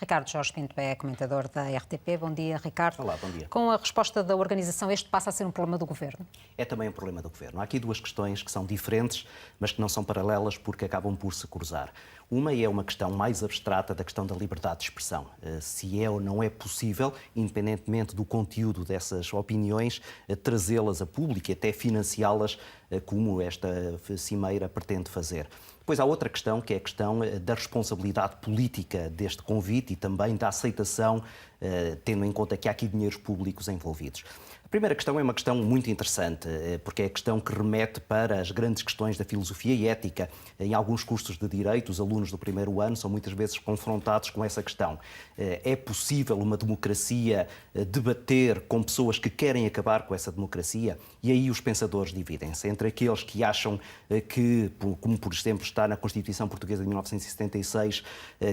Ricardo Jorge Pinto é comentador da RTP. Bom dia, Ricardo. Olá, bom dia. Com a resposta da organização, este passa a ser um problema do Governo? É também um problema do Governo. Há aqui duas questões que são diferentes, mas que não são paralelas porque acabam por se cruzar. Uma é uma questão mais abstrata da questão da liberdade de expressão. Se é ou não é possível, independentemente do conteúdo dessas opiniões, trazê-las a público e até financiá-las como esta cimeira pretende fazer. Depois há outra questão, que é a questão da responsabilidade política deste convite e também da aceitação, tendo em conta que há aqui dinheiros públicos envolvidos. A primeira questão é uma questão muito interessante, porque é a questão que remete para as grandes questões da filosofia e ética. Em alguns cursos de Direito, os alunos do primeiro ano são muitas vezes confrontados com essa questão. É possível uma democracia debater com pessoas que querem acabar com essa democracia? E aí os pensadores dividem-se entre aqueles que acham que, como por exemplo está na Constituição Portuguesa de 1976,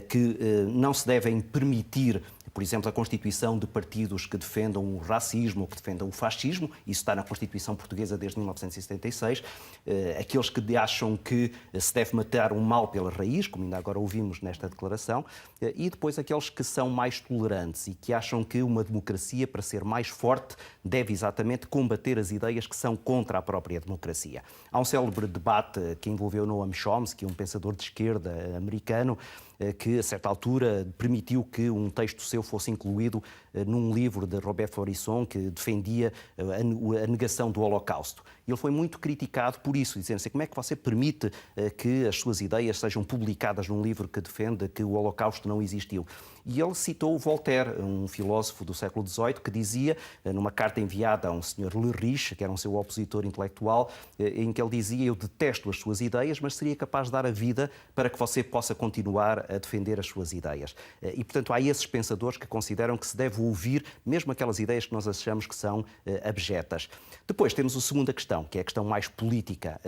que não se devem permitir, por exemplo, a constituição de partidos que defendam o racismo ou que defendam o fascismo. Isso está na Constituição Portuguesa desde 1976. Aqueles que acham que se deve matar o mal pela raiz, como ainda agora ouvimos nesta declaração. E depois aqueles que são mais tolerantes e que acham que uma democracia, para ser mais forte, deve exatamente combater as ideias que são contra a própria democracia. Há um célebre debate que envolveu Noam Chomsky, um pensador de esquerda americano, que a certa altura permitiu que um texto seu fosse incluído num livro de Robert Faurisson que defendia a negação do Holocausto. Ele foi muito criticado por isso, dizendo assim: como é que você permite que as suas ideias sejam publicadas num livro que defende que o Holocausto não existiu? E ele citou Voltaire, um filósofo do século XVIII, que dizia, numa carta enviada a um senhor Le Riche, que era um seu opositor intelectual, em que ele dizia: eu detesto as suas ideias, mas seria capaz de dar a vida para que você possa continuar a defender as suas ideias. E, portanto, há esses pensadores que consideram que se deve ouvir mesmo aquelas ideias que nós achamos que são abjetas. Depois temos a segunda questão, que é a questão mais política.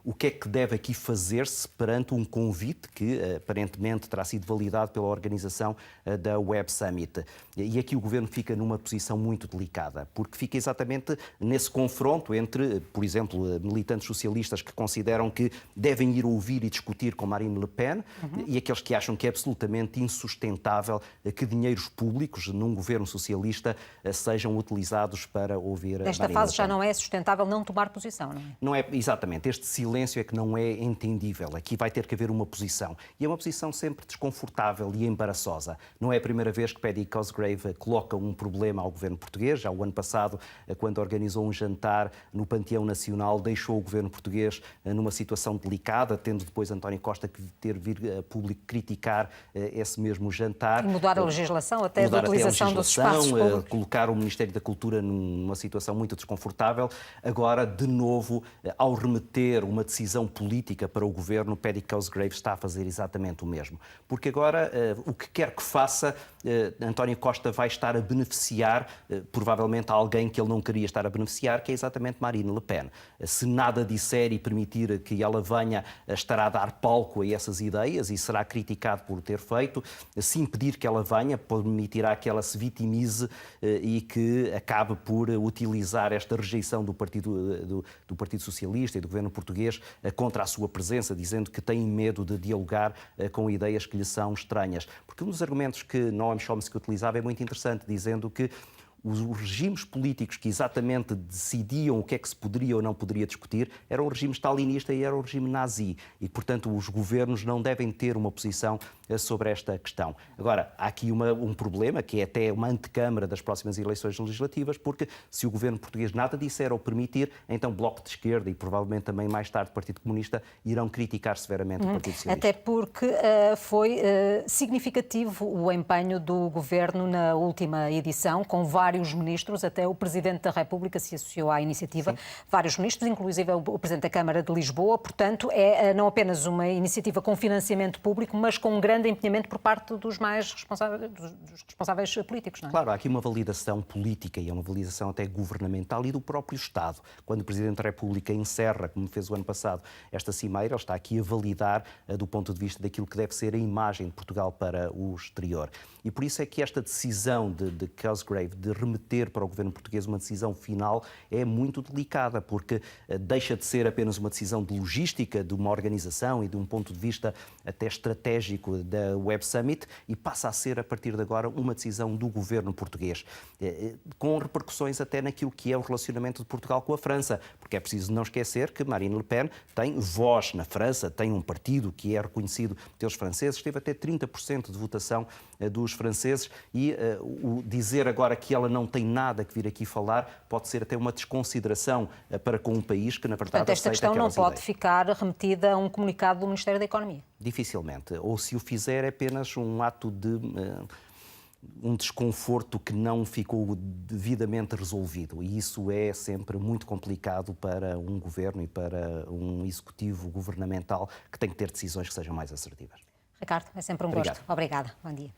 O que é que deve aqui fazer-se perante um convite que aparentemente terá sido validado pela organização da Web Summit? E aqui o Governo fica numa posição muito delicada, porque fica exatamente nesse confronto entre, por exemplo, militantes socialistas que consideram que devem ir ouvir e discutir com Marine Le Pen e aqueles que acham que é absolutamente insustentável que dinheiros públicos num governo socialista sejam utilizados para ouvir Marine Le Pen. Nesta fase já não é sustentável não tomar posição, não é? Não é, exatamente. Este silêncio é que não é entendível. Aqui vai ter que haver uma posição. E é uma posição sempre desconfortável e embaraçosa. Não é a primeira vez que Paddy Cosgrave coloca um problema ao governo português. Já o ano passado, quando organizou um jantar no Panteão Nacional, deixou o governo português numa situação delicada, tendo depois António Costa que ter vir a público criticar esse mesmo jantar. E mudar a legislação, até da utilização dos espaços públicos. Colocar o Ministério da Cultura numa situação muito desconfortável. Agora, de novo, ao remeter uma decisão política para o governo, Paddy Cosgrave está a fazer exatamente o mesmo. Porque agora, o que quer que faça, António Costa vai estar a beneficiar, provavelmente, alguém que ele não queria estar a beneficiar, que é exatamente Marine Le Pen. Se nada disser e permitir que ela venha, estará a dar palco a essas ideias e será criticado por o ter feito. Se impedir que ela venha, permitirá que ela se vitimize e que acabe por utilizar esta rejeição do Partido Socialista e do governo português contra a sua presença, dizendo que tem medo de dialogar com ideias que lhe são estranhas. Porque um dos argumentos que Noam Chomsky utilizava é muito interessante, dizendo que os regimes políticos que exatamente decidiam o que é que se poderia ou não poderia discutir eram o regime stalinista e era o regime nazi. E, portanto, os governos não devem ter uma posição sobre esta questão. Agora, há aqui um problema, que é até uma antecâmara das próximas eleições legislativas, porque se o governo português nada disser ou permitir, então o Bloco de Esquerda e provavelmente também mais tarde o Partido Comunista irão criticar severamente o Partido Socialista. Até porque foi significativo o empenho do governo na última edição, com vários ministros, até o Presidente da República se associou à iniciativa. Sim. Vários ministros, inclusive o Presidente da Câmara de Lisboa. Portanto, é não apenas uma iniciativa com financiamento público, mas com um grande empenhamento por parte dos mais responsáveis políticos, não é? Claro, há aqui uma validação política e é uma validação até governamental e do próprio Estado. Quando o Presidente da República encerra, como fez o ano passado, esta cimeira, ele está aqui a validar do ponto de vista daquilo que deve ser a imagem de Portugal para o exterior. E por isso é que esta decisão de Cosgrave de remeter para o governo português uma decisão final é muito delicada, porque deixa de ser apenas uma decisão de logística, de uma organização e de um ponto de vista até estratégico da Web Summit e passa a ser, a partir de agora, uma decisão do governo português, com repercussões até naquilo que é o relacionamento de Portugal com a França, porque é preciso não esquecer que Marine Le Pen tem voz na França, tem um partido que é reconhecido pelos franceses, teve até 30% de votação dos franceses e o dizer agora que ela não tem nada que vir aqui falar pode ser até uma desconsideração para com um país que, na verdade, portanto, esta questão não pode ficar remetida a um comunicado do Ministério da Economia. Dificilmente. Ou se o fizer é apenas um ato de um desconforto que não ficou devidamente resolvido. E isso é sempre muito complicado para um governo e para um executivo governamental que tem que ter decisões que sejam mais assertivas. Ricardo, é sempre um gosto. Obrigada. Bom dia.